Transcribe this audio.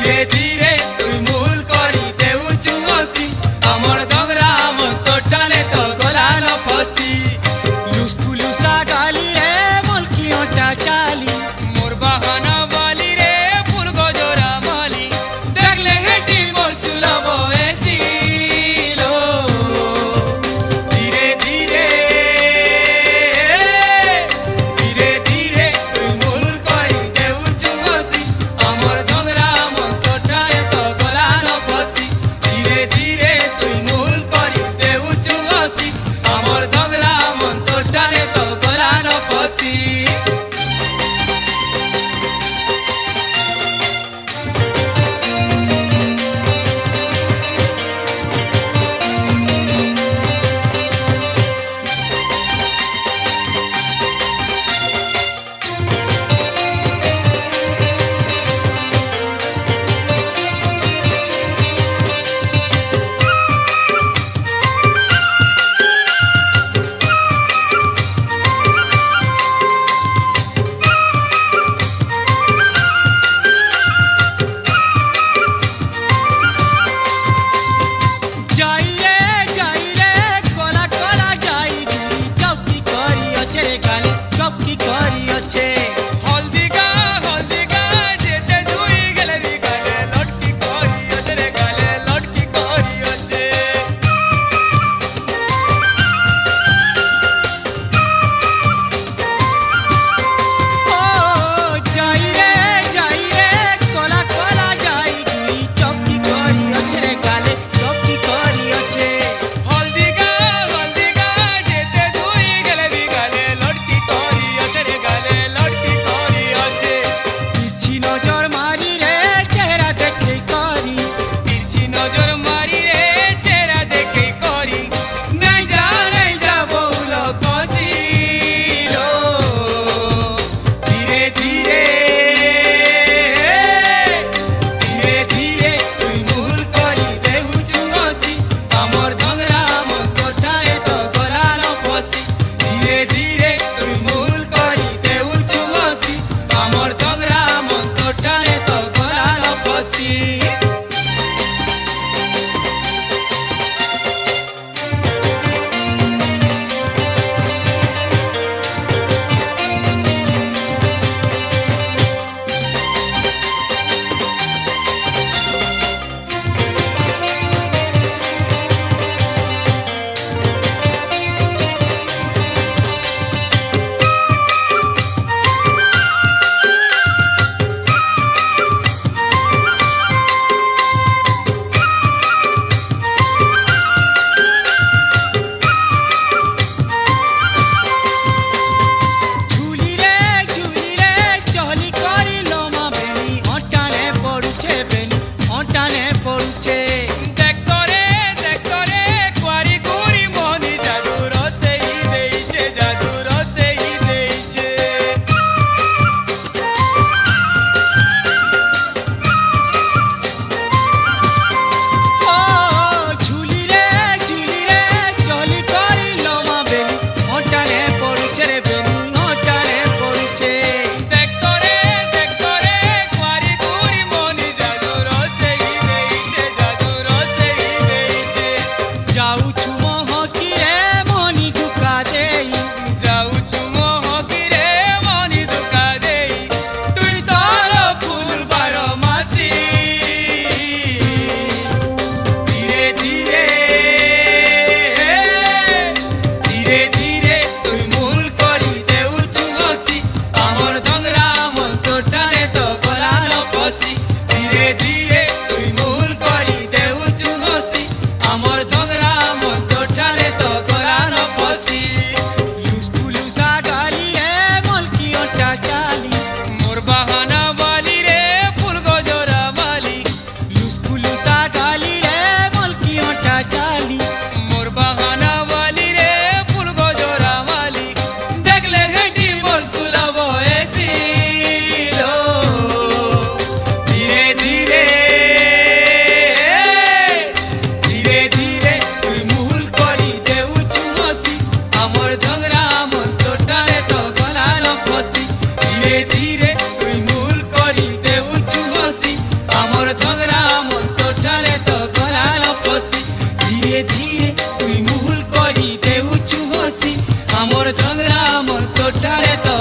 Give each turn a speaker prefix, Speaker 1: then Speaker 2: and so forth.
Speaker 1: ধীরে ধীরে তুই মূল করি দেউছু হসি আমার দগরা মত টানে তো গলাল ফসি লুসকু লুসা গালি রে মলকি ওটা চালি মোর বাহানা বালি রে ফুল গজরা মালি দেখলে হেঁটি মোর সুলভ এসিল ধীরে ধীরে ধীরে ধীরে তুই মূল করি দেউছু হসি আমার দগরা মত টানে তো গলাল ফসি ধীরে ধীরে তুই মূল করি দেউছু হসি আমার দগরা মত টানে তো গলাল ফসি যাই রে কলা কলা যাই দুই চৌকি করি অছে রে গালে চৌকি করি অছে হলদি গা যেতে দুই গেলে রে গালে লটকি করি অছে রে গালে লটকি করি অছে ও যাই রে কলা কলা যাই দুই চৌকি করি অছে রে গালে চৌকি করি অছে হলদি গা যেতে দুই গেলে রে গালে লটকি করি অছে রে গালে লটকি করি অছে তিরছি নজর মারি রে চেহারা দেখে করি তিরছি নজর মারি রে চেহারা দেখে করি নাই যা বউল কষিল ধীরে ধীরে ধীরে ধীরে তুই মূল করি দেউছু হসি আমার দগরা মত টানে তো গলাল ফসি ধীরে ধীরে তুই মূল করি দেউছু হসি আমার দগরা মত টানে তো গলাল ফসি ঝুলি রে চলি করি লোমা বেনি অটানে পড়ুছে দেখ করে কোয়ারি কুরি মনি জাদু রসেই দেইছে ও ঝুলি রে চলি করি লোমা বেনি অটানে পড়ুছে রে বেনি অটানে পড়ুছে দেখ করে কোয়ারি কুরি মনি জাদু রসেই দেইছে যাউছু মহকি রে মনি দুকা দেই তুই তোর ফুল বারো মাসি ধীরে ধীরে তুই মূল করি দেউছু হসি আমার দগরা মত টানে তো গলাল ফসি ধীরে ধীরে তুই মূল করি দেউছু হসি আমার দগরা মত টানে তো গলাল ফসি লুসকু লুসা গালি রে মলকি ওটা চালি মোর বাহানা বালি রে ফুল গজরা মালি লুসকু লুসা গালি রে মলকি ওটা চালি মোর বাহানা বালি রে ফুল গজরা মালি দেখলে হেঁটি মোর সুলভ এসিল ধীরে ধীরে আমার সংগ্রাম তোটারে তো